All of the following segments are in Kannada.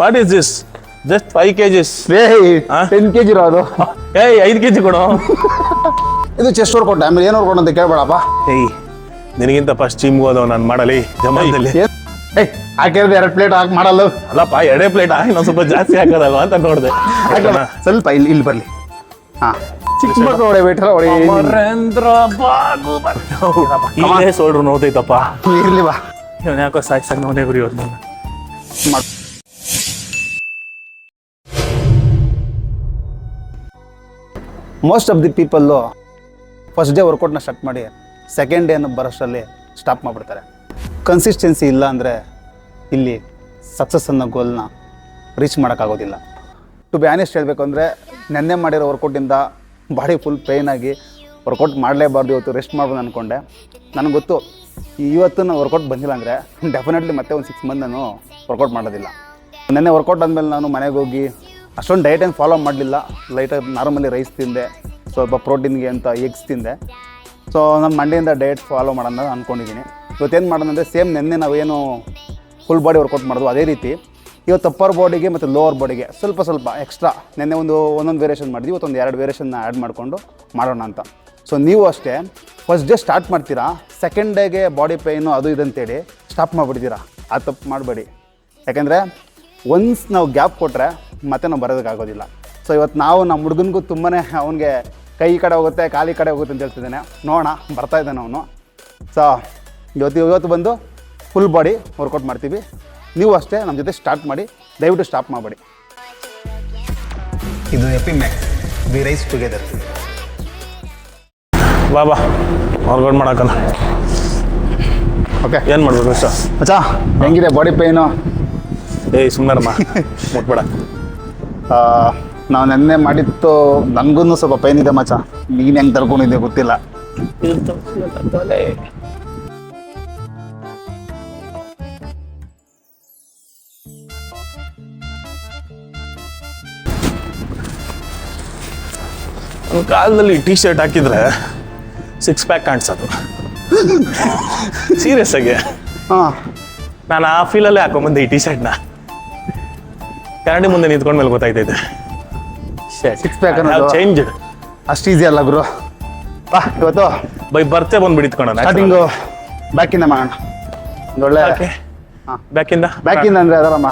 What is this just 5 kgs 10 kg ಇರೋದು. ಏಯ್ 5 kg ಕೊಡು. ಇದು ಚೆಸ್ಟ್ ವರ್ಕೌಟ್. ಆಮೇಲೆ ಏನು ವರ್ಕೌಟ್ ಅಂತ ಕೇಳ್ಬೇಡಪ್ಪ. ಏಯ್ ನಿನಗಿಂತ ಫಸ್ಟ್ ಜಿಮ್ಗೆ ಹೋದವ್ ನಾನು ಮಾಡಲಿ ಜಮಾದಲ್ಲಿ. ಹಾಕಿರೋದು 2 ಪ್ಲೇಟ್ ಹಾಕಿ ಮಾಡಲ್ಲ. ಅಲ್ಲಪ್ಪ 2 ಪ್ಲೇಟ್ ಇನ್ನೊಂದು ಸ್ವಲ್ಪ ಜಾಸ್ತಿ ಹಾಕೋದಲ್ವಾ ಅಂತ ನೋಡಿದೆ. ಸ್ವಲ್ಪ ಇಲ್ಲಿ ಬರಲಿ. ಹಾ ಚಿಕ್ಕ ಮಕ್ಕಳು ಹೊಡೆ ಬಿಟ್ರೆ ಹೊಡೆ. ಅಮರೇಂದ್ರ ಬಾಗುಬಲ್ ಇಲ್ಲೇ ಸೋಡ್ರು ನೋಡ್ತೈತಪ್ಪ. ಇರ್ಲಿ ಬಾ. ಇವನ್ ಯಾಕೋ ಸಾಕ್ ನೋಡೇ ಗುರಿಯೋದು ನನ್ನ. Most of the people first day ವರ್ಕೌಟ್ನ ಸ್ಟಾರ್ಟ್ ಮಾಡಿ ಸೆಕೆಂಡ್ ಡೇ ಅನ್ನೋ ಬರೋಷ್ಟರಲ್ಲಿ ಸ್ಟಾಪ್ ಮಾಡಿಬಿಡ್ತಾರೆ. ಕನ್ಸಿಸ್ಟೆನ್ಸಿ ಇಲ್ಲ ಅಂದರೆ ಇಲ್ಲಿ ಸಕ್ಸಸ್ ಅನ್ನೋ ಗೋಲ್ನ ರೀಚ್ ಮಾಡೋಕ್ಕಾಗೋದಿಲ್ಲ. ಟು ಬಿ ಆನೆಸ್ಟ್ ಹೇಳಬೇಕು ಅಂದರೆ ನೆನ್ನೆ ಮಾಡಿರೋ ವರ್ಕೌಟಿಂದ ಬಾಡಿ ಫುಲ್ ಪೇಯ್ನ್ ಆಗಿ ವರ್ಕೌಟ್ ಮಾಡಲೇಬಾರ್ದು, ಇವತ್ತು ರೆಸ್ಟ್ ಮಾಡ್ಬೋದು ಅಂದ್ಕೊಂಡೆ. ನನಗೆ ಗೊತ್ತು ಇವತ್ತು ನಾನು ವರ್ಕೌಟ್ ಬಂದಿಲ್ಲ ಅಂದರೆ ಡೆಫಿನೆಟ್ಲಿ ಮತ್ತೆ ಒಂದು 6 ಮಂತ್ ನಾನು ವರ್ಕೌಟ್ ಮಾಡೋದಿಲ್ಲ. ನೆನ್ನೆ ವರ್ಕೌಟ್ ಆದಮೇಲೆ ನಾನು ಮನೆಗೆ ಹೋಗಿ ಅಷ್ಟೊಂದು ಡಯಟ್ ಏನು ಫಾಲೋ ಮಾಡಲಿಲ್ಲ. ಲೈಟಾಗಿ ನಾರ್ಮಲಿ ರೈಸ್ ತಿಂದೆ, ಸ್ವಲ್ಪ ಪ್ರೋಟೀನ್ಗೆ ಅಂತ ಎಗ್ಸ್ ತಿಂದೆ. ಸೊ ನಾನು ಮಂಡೆಯಿಂದ ಡಯಟ್ ಫಾಲೋ ಮಾಡೋಣ ಅಂದ್ಕೊಂಡಿದ್ದೀನಿ. ಇವತ್ತೇನು ಮಾಡೋಣ ಅಂದರೆ ಸೇಮ್ ನೆನ್ನೆ ನಾವೇನು ಫುಲ್ ಬಾಡಿ ವರ್ಕೌಟ್ ಮಾಡೋದು ಅದೇ ರೀತಿ ಇವತ್ತು ಅಪ್ಪರ್ ಬಾಡಿಗೆ ಮತ್ತು ಲೋವರ್ ಬಾಡಿಗೆ ಸ್ವಲ್ಪ ಎಕ್ಸ್ಟ್ರಾ ನೆನ್ನೆ ಒಂದೊಂದು ವೇರಿಯೇಷನ್ ಮಾಡಿದ್ವಿ, ಇವತ್ತೊಂದು 2 ವೇರಿಯೇಷನ್ನ ಆ್ಯಡ್ ಮಾಡಿಕೊಂಡು ಮಾಡೋಣ ಅಂತ. ಸೊ ನೀವು ಅಷ್ಟೇ ಫಸ್ಟ್ ಡೇ ಸ್ಟಾರ್ಟ್ ಮಾಡ್ತೀರಾ, ಸೆಕೆಂಡ್ ಡೇಗೆ ಬಾಡಿ ಪೇಯ್ನು ಅದು ಇದಂತೇಳಿ ಸ್ಟಾಪ್ ಮಾಡಿಬಿಡ್ತೀರಾ. ಆ ತಪ್ಪು ಮಾಡಬೇಡಿ. ಯಾಕೆಂದರೆ ಒನ್ಸ್ ನಾವು ಗ್ಯಾಪ್ ಕೊಟ್ಟರೆ ಮತ್ತೆ ನಾವು ಬರೋದಕ್ಕಾಗೋದಿಲ್ಲ. ಸೊ ಇವತ್ತು ನಮ್ಮ ಹುಡುಗನಿಗೂ ತುಂಬಾ ಅವನಿಗೆ ಕೈ ಕಡೆ ಹೋಗುತ್ತೆ, ಕಾಲಿ ಕಡೆ ಹೋಗುತ್ತೆ ಅಂತ ಹೇಳ್ತಿದ್ದಾನೆ. ನೋಡೋಣ ಬರ್ತಾಯಿದ್ದಾನೆ ಅವನು. ಸೊ ಇವತ್ತು ಬಂದು ಫುಲ್ ಬಾಡಿ ವರ್ಕೌಟ್ ಮಾಡ್ತೀವಿ. ನೀವು ಅಷ್ಟೇ ನಮ್ಮ ಜೊತೆ ಸ್ಟಾರ್ಟ್ ಮಾಡಿ, ದಯವಿಟ್ಟು ಸ್ಟಾಪ್ ಮಾಡಬೇಡಿ. ಇದು ಎಪಿಮ್ಯಾಕ್ಸ್, ವಿ ರೈಸ್ ಟುಗೆದರ್. ಬಾಬಾ ವರ್ಕೌಟ್ ಮಾಡೋಕ್ಕಲ್ಲ. ಓಕೆ ಏನು ಮಾಡ್ಬೇಕು ಅಷ್ಟ ಮಚ್ಚಾ? ಹೆಂಗಿದೆ ಬಾಡಿ ಪೇಯ್ನು? ಏಯ್ ಸುಮ್ಮನಮ್ಮ ಮುಟ್ಬೇಡ. ನಾವು ನೆನ್ನೆ ಮಾಡಿತ್ತು ನನಗೂ ಸ್ವಲ್ಪ ಪೈನ್ ಇದೆ ಮಚ್ಚ. ನೀನು ಹೆಂಗೆ ತರ್ಕೊಂಡಿದ್ದೆ ಗೊತ್ತಿಲ್ಲ. ಒಂದು ಕಾಲದಲ್ಲಿ ಟಿ ಶರ್ಟ್ ಹಾಕಿದ್ರೆ 6 ಪ್ಯಾಕ್ ಕಾಣಿಸೋದು. ಸೀರಿಯಸ್ ಆಗಿ ಹಾಂ, ನಾನು ಆ ಫೀಲಲ್ಲೇ ಹಾಕೊಂಬಂದೆ ಈ ಟಿ ಶರ್ಟ್ನ. ಕನ್ನಡಿ ಮುಂದೆ ನಿಂತ್ಕೊಂಡ ಮೇಲೆ ಗೊತ್ತಾಯ್ತೈತೆ 6 ಪ್ಯಾಕ್ ಚೇಂಜ್. ಅಷ್ಟು ಈಸಿ ಅಲ್ಲ ಗುರು. ಬಾ ಇವತ್ತು ಬೈ ಬರ್ತೆ ಬಂದು ಇಟ್ಕೊಳ್ಳೋಣ. ಸ್ಟಾರ್ಟಿಂಗು ಬ್ಯಾಕಿಂದ ಮಾಡೋಣ. ಒಂದೊಳ್ಳೆ ಹಾಂ ಬ್ಯಾಕಿಂದ ಅಂದರೆ ಅದರಮ್ಮ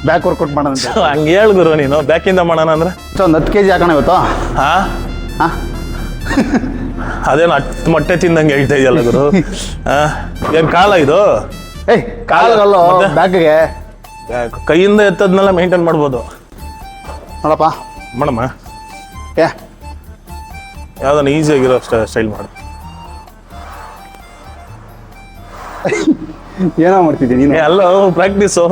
ಬ್ಯಾಕ್ ವರ್ಕೌಟ್ ಮಾಡೋಣ ಅಂತ. ಹಂಗೆ ಹೇಳು ಗುರು ನೀನು. ಬ್ಯಾಕಿಂದ ಮಾಡೋಣ ಅಂದ್ರೆ ಒಂದು 10 kg ಹಾಕೋಣ ಇವತ್ತು. ಹಾಂ ಹಾಂ ಅದೇನು ಮೊಟ್ಟೆ ತಿಂದಂಗೆ ಹೇಳ್ತಾ ಇದೆಯಲ್ಲ ಗುರು. ಏನು ಕಾಲ ಇದು? ಏಯ್ ಕಾಲಲ್ಲ, ಬ್ಯಾಕ್ಗೆ ಕೈಯಿಂದ ಎತ್ತದ್ನೆಲ್ಲ ಮೇಂಟೈನ್ ಮಾಡ್ಬೋದು ನೋಡಪ್ಪ. ಮಾಡಮ್ಮ ಏ ಯಾವ್ದಾನ ಈಸಿಯಾಗಿರೋ ಸ್ಟೈಲ್ ಮಾಡು. ಏನೋ ಮಾಡ್ತಿದ್ದೀನಿ ನೀನು. ಅಲ್ಲ ಪ್ರಾಕ್ಟೀಸು.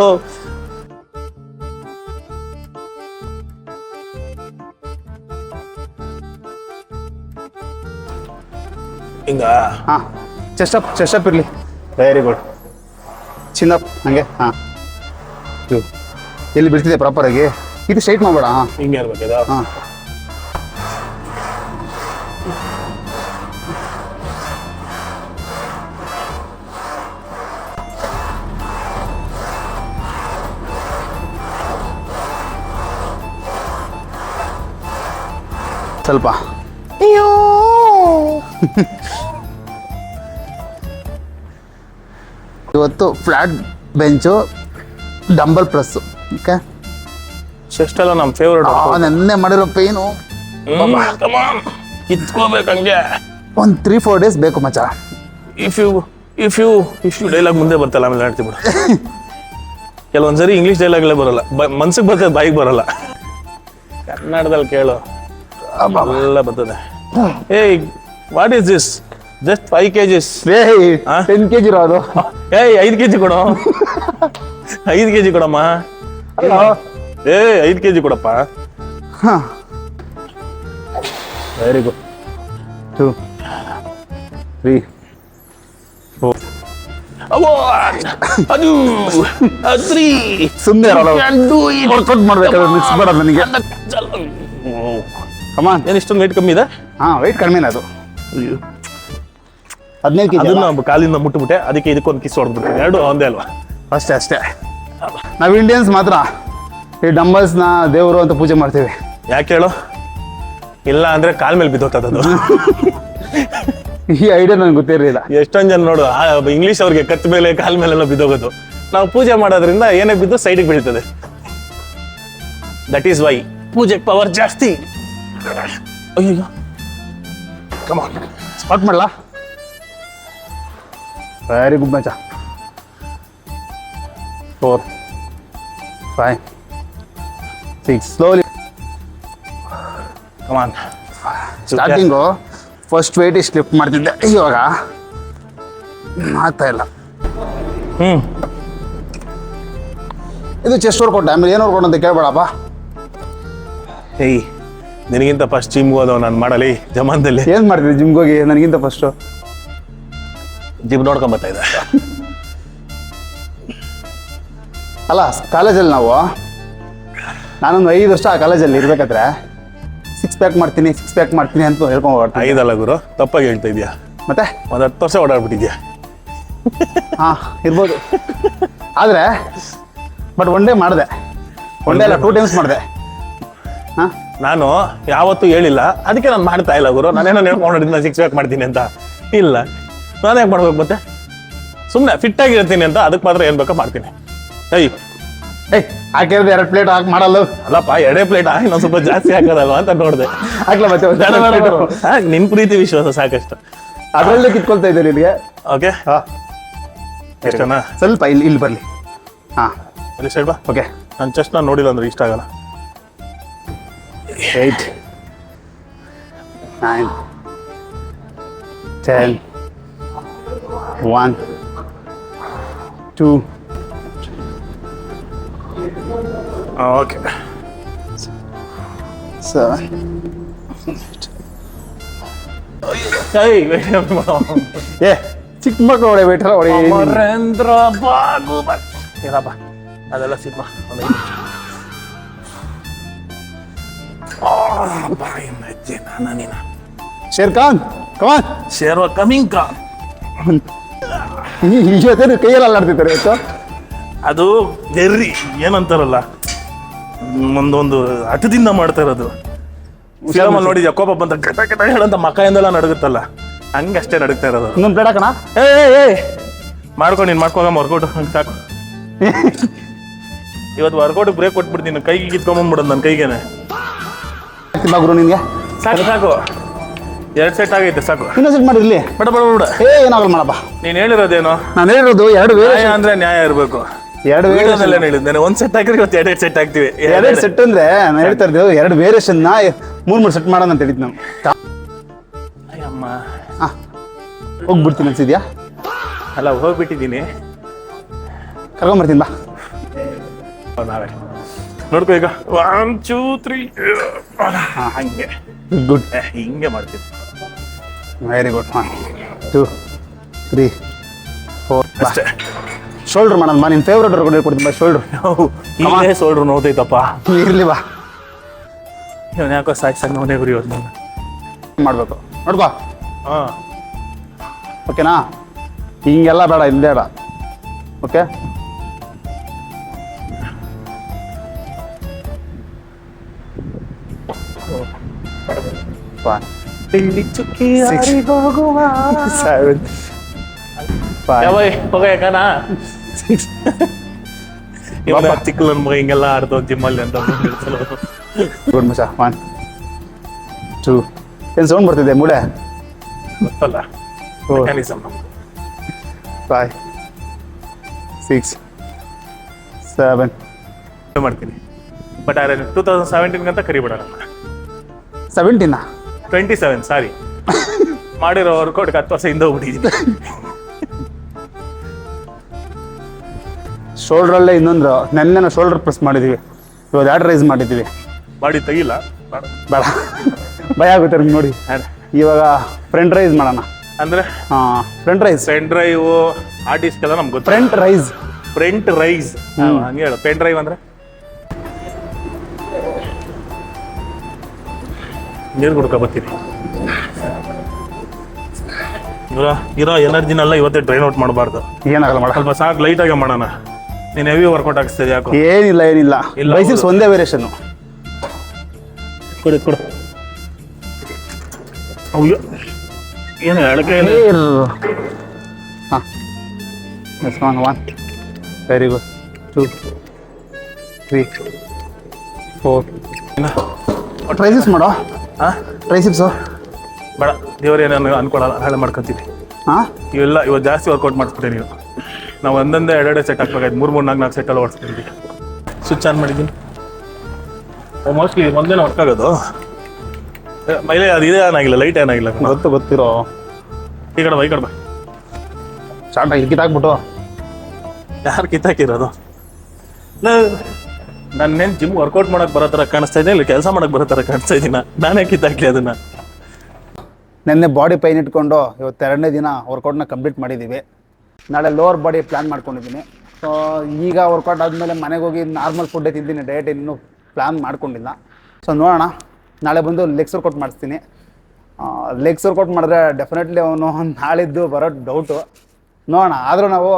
ಹಿಂಗ ಹಾಂ, ಚೆಸ್ಟ್ ಅಪ್ ಇರಲಿ. Very good. ಚಿನ್ನಪ್ ಹಂಗೆ. ಹಾಂ, ಎಲ್ಲಿ ಬಿಡ್ತಿದೆ ಪ್ರಾಪರಾಗಿ. ಇದು ಸ್ಟ್ರೈಟ್ ಮಾಡಬೇಡ. ಹಾಂ, ಹಿಂಗೆ ಇರ್ಬೇಕಿದ. ಹಾಂ, ಸ್ವಲ್ಪ ಇವತ್ತು flat bench, dumbbell press. Okay, chest ಎಲ್ಲ ನಮ್ಮ ಫೇವ್ರೇಟ್. ನೆನ್ನೆ ಮಾಡಿರೋ ಪೇನು ಕಿತ್ಕೋಬೇಕು ಹಂಗೆ. ಒಂದು 3-4 ಡೇಸ್ ಬೇಕು ಮಚ್ಚ. ಇಫ್ ಯು ಡೈಲಾಗ್ ಮುಂದೆ ಬರ್ತಲ್ಲ, ಆಮೇಲೆ ಹೇಳ್ತೀವಿ ಬಿಡು. ಕೆಲವೊಂದ್ಸರಿ ಇಂಗ್ಲೀಷ್ ಡೈಲಾಗ್ಲೇ ಬರಲ್ಲ, ಮನ್ಸಿಗೆ ಬರ್ತದೆ, ಬಾಯಿಗೆ ಬರಲ್ಲ. ಕನ್ನಡದಲ್ಲಿ ಕೇಳು ಎಲ್ಲ ಬರ್ತದೆ. ಏಯ್ what is this just 5 kgs 10 kg ಇರೋದು. ಏಯ್ 5 kg ಕೊಡು. 5 kg ಕೊಡಮ್ಮ. ಏ 5 kg ಕೊಡಪ್ಪ. Very good. 2 3 4 ಅದು 3. ಸುಮ್ಮನೆ ವರ್ಕೌಟ್ ಮಾಡ್ಬೇಕಾದ್ರೆ ಮಿಕ್ಸ್ ಮಾಡೋದು ನನಗೆ. ಕಮಾನ್. ಏನು ಇಷ್ಟೊಂದು ವೆಯ್ಟ್ ಕಮ್ಮಿ ಇದೆ? ಹಾಂ, ವೆಯ್ಟ್ ಕಡಿಮೆನೇ ಅದು. 15 kg. ಅದನ್ನ ಕಾಲಿಂದ ಮುಟ್ಟುಬಿಟ್ಟೆ, ಅದಕ್ಕೆ ಇದಕ್ಕೊಂದು ಕಿಸ್ ಹೊಡೆದ್ಬಿಡ್ತೀನಿ. 2 ಒಂದೇ ಅಲ್ವಾ? ಅಷ್ಟೇ. ನಾವು ಇಂಡಿಯನ್ಸ್ ಮಾತ್ರ ಈ ಡಂಬಲ್ಸ್ನ ದೇವರು ಅಂತ ಪೂಜೆ ಮಾಡ್ತೀವಿ. ಯಾಕೆ ಹೇಳು? ಇಲ್ಲ ಅಂದ್ರೆ ಕಾಲ್ ಮೇಲೆ ಬಿದ್ದೋಗ್ತದೆ ಅದು. ಈ ಐಡಿಯಾ ನನಗೆ ಗೊತ್ತಿರಲಿಲ್ಲ. ಎಷ್ಟೊಂದು ಜನ ನೋಡು ಇಂಗ್ಲಿಷ್ ಅವ್ರಿಗೆ ಕತ್ತ ಮೇಲೆ ಕಾಲ್ ಮೇಲೆಲ್ಲ ಬಿದ್ದೋಗೋದು. ನಾವು ಪೂಜೆ ಮಾಡೋದ್ರಿಂದ ಏನೇ ಬಿದ್ದು ಸೈಡಿಗೆ ಬೀಳ್ತದೆ. ದಟ್ ಈಸ್ ವೈ ಪೂಜೆಗೆ ಪವರ್ ಜಾಸ್ತಿ. ಅಯ್ಯೋ ಕಮಾನ್, ಸ್ಪಾಟ್ ಮಾಡಲಾ? ವೆರಿ ಗುಡ್ ಮಚ. 4 5 6 slowly. Come on. Starting first weight ಇಷ್ಟು ಲಿಫ್ಟ್ ಮಾಡ್ತಿದ್ದೆ, ಇವಾಗ ಮಾಡ್ತಾ ಇಲ್ಲ. ಇದು ಚೆಸ್ಟ್ ವರ್ಕೌಟ್. ಆಮೇಲೆ ಏನು ವರ್ಕೌಟ್ ಅಂತ ಕೇಳ್ಬೇಡಪ್ಪ. ಏಯ್, ನಿನಗಿಂತ ಫಸ್ಟ್ ಜಿಮ್ಗೆ ಹೋದವ್ ನಾನು ಮಾಡಲಿ ಜಮಾನದಲ್ಲಿ. ಏನು ಮಾಡ್ತಿದ್ದೆ ಜಿಮ್ಗೆ ಹೋಗಿ? ನನಗಿಂತ ಫಸ್ಟು ಜಿಮ್ ನೋಡ್ಕೊಂಬತ್ತಾ ಇದೆ. ಅಲ್ಲ, ಕಾಲೇಜಲ್ಲಿ ನಾನೊಂದು 5 ವರ್ಷ ಆ ಕಾಲೇಜಲ್ಲಿ ಇರ್ಬೇಕಾದ್ರೆ 6 ಪ್ಯಾಕ್ ಮಾಡ್ತೀನಿ ಅಂತ ಹೇಳ್ಕೊಂಡು ಓಡ್ತೀನಿ. 5 ಅಲ್ಲ ಗುರು, ತಪ್ಪಾಗಿ ಹೇಳ್ತಾ ಇದೆಯಾ. ಮತ್ತೆ ಒಂದು 10 ವರ್ಷ ಓಡಾಡ್ಬಿಟ್ಟಿದ್ಯಾ. ಹಾಂ, ಇರ್ಬೋದು. ಆದರೆ ಬಟ್ ಒನ್ ಡೇ ಮಾಡಿದೆ, ಒನ್ ಡೇ ಅಲ್ಲ 2 ಟೈಮ್ಸ್ ಮಾಡಿದೆ. ಹಾಂ, ನಾನು ಯಾವತ್ತೂ ಹೇಳಿಲ್ಲ, ಅದಕ್ಕೆ ನಾನು ಮಾಡ್ತಾ ಇಲ್ಲ ಗುರು. ನಾನೇನೋ ಹೇಳ್ಕೊಂಡಿದ್ದೀನಿ ನಾನು 6 ಪ್ಯಾಕ್ ಮಾಡ್ತೀನಿ ಅಂತ. ಇಲ್ಲ, ನಾನು ಯಾಕೆ ಮಾಡ್ಬೇಕು ಮತ್ತೆ? ಸುಮ್ಮನೆ ಫಿಟ್ ಆಗಿರ್ತೀನಿ ಅಂತ ಅದಕ್ಕೆ ಮಾತ್ರ ಏನು ಬೇಕೋ ಮಾಡ್ತೀನಿ. ಹಾಕಿರೋದು 2 ಪ್ಲೇಟ್ ಹಾಕಿ ಮಾಡಲ್ಲ. ಅಲ್ಲಪ್ಪ, 2 ಪ್ಲೇಟ್ ಇನ್ನೊಂದು ಸ್ವಲ್ಪ ಜಾಸ್ತಿ ಹಾಕೋದಲ್ವ ಅಂತ ನೋಡಿದೆ. ಹಾಕ್ಲ ಮತ್ತೆ ನಿನ್ ಪ್ರೀತಿ ವಿಶ್ವಾಸ ಸಾಕಷ್ಟು. ಅದರಲ್ಲೇ ಕಿತ್ಕೊಳ್ತಾ ಇದ್ದೆ ನಿನಗೆ. ಓಕೆ, ಎಷ್ಟನಾ? ಸ್ವಲ್ಪ ಇಲ್ಲಿ ಬರಲಿ. ಹಾಂ, ಅಲ್ಲಿ ಸೈಡ್ ಬಾ. ಓಕೆ. ನನ್ನ ಚೆಸ್ಟ್ ನಾನು ನೋಡಿಲ್ಲ ಅಂದ್ರೆ ಇಷ್ಟ ಆಗಲ್ಲ. 8 9 10 1 2 ಓಕೆ 7 ಏ ಚಿಕ್ಕ ಮಕ್ಕಳು ಹೊಡೆ ಬೇಟಲ್ಲ ಹೊಡೆ. ಅಮರೇಂದ್ರ ಬಾಗು ಏನಪ್ಪ ಅದೆಲ್ಲ ಸಿನಿಮಾ. ಶೇರ್ ಖಾನ್ ಕಮಾನ್. ಶೇರ್ವ ಕಮಿಂಗ್ ಕಾ. ಈ ಜೊತೆ ಕೈಯಲ್ಲಿ ಅಲ್ಲಾಡ್ತಿದ್ದಾರೆ ಇವತ್ತು. ಅದು ವೆರ್ರಿ ಏನಂತಾರಲ್ಲ, ಒಂದೊಂದು ಹಠದಿಂದ ಮಾಡ್ತಾ ಇರೋದು. ಫಿಲಮಲ್ಲಿ ನೋಡಿದ್ಯಾ, ಕೋಪ ಬಂತ ಕೆಟ್ಟ ಕೆಟ್ಟ ಹೇಳಂತ ಮಕಾಯಿಂದೆಲ್ಲ ನಡುಗುತ್ತಲ್ಲ, ಹಂಗಷ್ಟೇ ನಡುಗ್ತಾ ಇರೋದು. ಇನ್ನೊಂದು ಪ್ಲೇಟ್ ಹಾಕೋಣ. ಏ ಮಾಡ್ಕೊಂಡು ನೀನು ಮಾಡ್ಕೋಗಮ್ಮ ವರ್ಕೌಟ್. ಹಂಗೆ ಸಾಕು. ಇವತ್ತು ವರ್ಕೌಟ್ ಬ್ರೇಕ್ ಕೊಟ್ಬಿಡ್ತೀನಿ, ಕೈಗೆ ಕಿತ್ಕೊಂಬಂದ್ಬಿಡೋದು ನನ್ನ ಕೈಗೇನೆ. ಗುರು ನಿನ್ಗೆ ಸಾಕು ಸಾಕು, 2 ಸೆಟ್ ಆಗೈತೆ ಸಾಕು. ಇನ್ನೊಂದು ಸೆಟ್ ಮಾಡಿರ್ಲಿ. ಬೇಡ ಬೇಡ ಬೇಡ, ಏನಾಗಲ್ಲ ಮಾಡಪ್ಪ. ನೀನು ಹೇಳಿರೋದೇನು? ನಾನು ಹೇಳಿರೋದು 2 ನ್ಯಾಯ ಅಂದ್ರೆ ನ್ಯಾಯ ಇರಬೇಕು. 2 ವೇರಿಯೇಷನ್ ಹೇಳಿದ್ದೇನೆ. 1 ಸೆಟ್ ಹಾಕಿದ್ರೆ ಇವತ್ತು 2 ಸೆಟ್ ಹಾಕ್ತಿವಿ. 2 ಸೆಟ್ ಅಂದ್ರೆ ನಾನು ಹೇಳ್ತಾ ಇದ್ದೇವೆ 2 ವೇರಿಯೇಷನ್ನ 3 ಸೆಟ್ ಮಾಡೋಣ ಅಂತ ಹೇಳಿದ್ ನಾವು. ಅಯ್ಯಮ್ಮ, ಹೋಗ್ಬಿಡ್ತೀನಿ ಅನ್ಸಿದ್ಯಾ? ಅಲ್ಲ, ಹೋಗ್ಬಿಟ್ಟಿದ್ದೀನಿ. ಕರ್ಕೊಂಬರ್ತೀನಿ ಬಾ. ನಾವೇ ನೋಡ್ಕೋ ಈಗ. 1 2 3 ಹಂಗೆ ಗುಡ್. ಹಿಂಗೆ ಮಾಡ್ತೀನಿ. Very good. 1 2 3 4 ಅಷ್ಟೇ. ಶೋಲ್ಡರ್ ಮಾಡೋಣ ಬಾ. ನಿನ್ನ ಫೇವ್ರೇಟ್ ವರ್ಕೌಟ್ ಹೇಳ್ಕೊಡ್ತೀನಿ ಬಾ. ಶೋಲ್ಡರ್ ಈಗ ಸೋಲ್ಡ್ರು ನೋತೈತಪ್ಪ. ಇರ್ಲಿ ಬಾ. ಇವನು ಯಾಕೋ ಸಾಯ್ಸಾಗ ನೋನೇ ಗುರಿಯೋದು ನಾನು ಮಾಡಬೇಕು. ನೋಡ್ಬಾ. ಹಾಂ, ಓಕೆನಾ? ಹಿಂಗೆಲ್ಲ ಬೇಡ, ಹಿಂದೆ ಬೇಡ. ಓಕೆ, ಚಿಕ್ಕ ನನ್ನ ಮಗ ಹಿಂಗೆಲ್ಲ ಆಡ್ತೋ ಜಿಮ್ಮಲ್ಲಿ ಅಂತ ಗುಡ್ ಮಚ. 1 2 ಏನು ಸೌಂಡ್ ಬರ್ತಿದೆ ಮೂಳೆ? ಗೊತ್ತಲ್ಲ, ಮೆಕ್ಯಾನಿಸಮ್. 5 6 7 ಮಾಡ್ತೀನಿ. ಬಟ್ 2017 ಅಂತ ಕರಿಬೇಡ. 17 27 ಸಾರಿ. ಮಾಡಿರೋ ವರ್ಕೌಟ್ಗೆ 10 ವರ್ಷ ಹಿಂದೆ ಹೋಗ್ಬಿಟ್ಟಿದ್ದೀನಿ. ಶೋಲ್ಡ್ರಲ್ಲೇ ಇನ್ನೊಂದು ನೆನ್ನೆ ಶೋಲ್ಡರ್ ಪ್ರೆಸ್ ಮಾಡಿದ್ದೀವಿ, ಇವತ್ತು 2 ರೈಸ್ ಮಾಡಿದ್ದೀವಿ. ಬಾಡಿ ತೆಗಿಲ್ಲ, ಬೇಡ ಭಯ ಆಗುತ್ತೆ ನಿಮ್ಗೆ ನೋಡಿ. ಇವಾಗ ಫ್ರಂಟ್ ರೈಸ್ ಮಾಡೋಣ ಅಂದ್ರೆ. ಫ್ರಂಟ್ ರೈಸ್, ಪೆನ್ ಡ್ರೈವ್ ಆರ್ಟಿಸ್ಟ್ಗೆಲ್ಲ ನಮ್ಗೆ ಗೊತ್ತು. ಫ್ರಂಟ್ ರೈಸ್, ಫ್ರಂಟ್ ರೈಸ್ ಹಂಗೆ ಹೇಳು. ಪೆನ್ ಡ್ರೈವ್ ಅಂದ್ರೆ ನೀರು ಕುಡ್ಕೊ ಬರ್ತೀನಿ. ಇರೋ ಎನರ್ಜಿನೆಲ್ಲ ಇವತ್ತೇ ಡ್ರೈನ್ ಔಟ್ ಮಾಡಬಾರ್ದು. ಏನಾಗಲ್ಲ ಮಾಡ. ಸ್ವಲ್ಪ ಸಾಕು, ಲೈಟಾಗೆ ಮಾಡೋಣ. ನೀನು ಹೆವಿ ವರ್ಕೌಟ್ ಆಗಿಸ್ತಿದೆ ಯಾಕೋ ಏನಿಲ್ಲ ಇಲ್ಲ, ಬೈಸಿಪ್ಸ್ ಹೌದು. ಒಂದೇ ವೇರಿಯೇಷನ್ನು. ಕೊಡು ಕೊಡು. ಅಯ್ಯೋ ಏನು ಎಡಕೆ ಹಾಂ yes one very good 2 3 4 triceps ಮಾಡೋ. ಹಾಂ ಟ್ರೈಸಿಪ್ಸು ಬೇಡ, ದೇವ್ರೇನು ಅನ್ಕೊಳಲ್ಲ, ನಾಳೆ ಮಾಡ್ಕೊತೀವಿ. ಹಾಂ ಇವೆಲ್ಲ ಇವತ್ತು ಜಾಸ್ತಿ ವರ್ಕೌಟ್ ಮಾಡಿಸ್ಬಿಟ್ಟೆ ನೀವು. ನಾವು ಒಂದೊಂದೇ ಎರಡೆರಡೆ ಸೆಟ್ ಹಾಕ್ಬೇಕಾಯ್ತು, 3 4 ಸೆಟ್ಟಲ್ಲಿ ಓಡಿಸ್ತಿದ್ವಿ. ಸ್ವಿಚ್ ಆನ್ ಮಾಡಿದ್ದೀನಿ. ಮೋಸ್ಟ್ಲಿ ಒಂದೇನ ವರ್ಕ್ ಆಗೋದು. ಮೈಲೇ ಅದು ಇದೇ ಏನಾಗಿಲ್ಲ, ಲೈಟ್ ಏನಾಗಿಲ್ಲ. ಗೊತ್ತಿರೋ ಈ ಕಡೆ ಬಾ, ಈ ಕಡೆ ಬಾ. ಸ್ಟಾರ್ಟ್ ಆಗಿ ಕಿತ್ತಾಕ್ಬಿಟ್ಟು ಯಾರು ಕಿತ್ತಾಕಿರೋದು? ನಾನೇನು ಜಿಮ್ ವರ್ಕೌಟ್ ಮಾಡಕ್ಕೆ ಬರೋ ಥರ ಕಾಣಿಸ್ತಾ ಇದ್ದೀನಿ, ಇಲ್ಲ ಕೆಲಸ ಮಾಡಕ್ಕೆ ಬರೋ ಥರ ಕಾಣಿಸ್ತಾ ಇದ್ದೀನ? ನಾನೇ ಕಿತ್ತಾಕ್ಲಿ ಅದನ್ನ? ನೆನ್ನೆ ಬಾಡಿ ಪೈನ್ ಇಟ್ಕೊಂಡು ಇವತ್ತು 2ನೇ ದಿನ ವರ್ಕೌಟ್ನ ಕಂಪ್ಲೀಟ್ ಮಾಡಿದ್ದೀವಿ. ನಾಳೆ ಲೋವರ್ ಬಾಡಿ ಪ್ಲ್ಯಾನ್ ಮಾಡ್ಕೊಂಡಿದ್ದೀನಿ. ಸೊ ಈಗ ವರ್ಕೌಟ್ ಆದಮೇಲೆ ಮನೆಗೆ ಹೋಗಿ ನಾರ್ಮಲ್ ಫುಡ್ಡೇ ತಿಂತೀನಿ, ಡಯಟ್ ಇನ್ನೂ ಪ್ಲ್ಯಾನ್ ಮಾಡ್ಕೊಂಡಿಲ್ಲ. ಸೊ ನೋಡೋಣ, ನಾಳೆ ಬಂದು ಲೆಗ್ಸ್ ವರ್ಕೌಟ್ ಮಾಡಿಸ್ತೀನಿ. ಲೆಗ್ಸ್ ವರ್ಕೌಟ್ ಮಾಡಿದ್ರೆ ಡೆಫಿನೆಟ್ಲಿ ಅವನು ನಾಳಿದ್ದು ಬರೋ ಡೌಟು. ನೋಡೋಣ. ಆದರೂ ನಾವು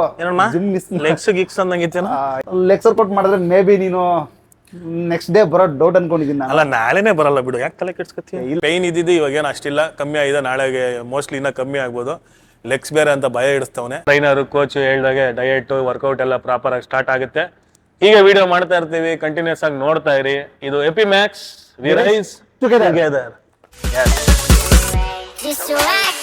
ಜಿಮ್ ಮಿಸ್ ಲೆಗ್ಸ್ ಗಿಕ್ಸ್ ಅಂದಂಗಿತ್ತೇನ? ಲೆಗ್ಸ್ ವರ್ಕೌಟ್ ಮಾಡಿದ್ರೆ ಮೇ ಬಿ ನೀನು ನೆಕ್ಸ್ಟ್ ಡೇ ಬರೋ ಡೌಟ್ ಅನ್ಕೊಂಡಿದ್ದೀನಿ ನಾನು. ಅಲ್ಲ, ನಾಳೆನೇ ಬರಲ್ಲ ಬಿಡು, ಯಾಕೆ ತಲೆ ಕೆಡ್ಸ್ಕೊತೀಯ? ಪೈನ್ ಇದ್ದಿದ್ದು ಇವಾಗ ಏನು ಅಷ್ಟಿಲ್ಲ, ಕಮ್ಮಿ ಆಗಿದೆ. ನಾಳೆಗೆ ಮೋಸ್ಟ್ಲಿ ಇನ್ನೂ ಕಮ್ಮಿ ಆಗ್ಬೋದು. ಲೆಗ್ಸ್ ಬೇರೆ ಅಂತ ಭಯ ಇಡಿಸ್ತವನೆ. ಟ್ರೈನರು ಕೋಚ್ ಹೇಳ್ದಾಗೆ ಡಯಟ್ ವರ್ಕೌಟ್ ಎಲ್ಲ ಪ್ರಾಪರ್ ಆಗಿ ಸ್ಟಾರ್ಟ್ ಆಗುತ್ತೆ. ಈಗ ವಿಡಿಯೋ ಮಾಡ್ತಾ ಇರ್ತೀವಿ, ಕಂಟಿನ್ಯೂಸ್ ಆಗಿ ನೋಡ್ತಾ ಇರಿ. ಇದು ಎಪಿ ಮ್ಯಾಕ್ಸ್, we rise together. Just so I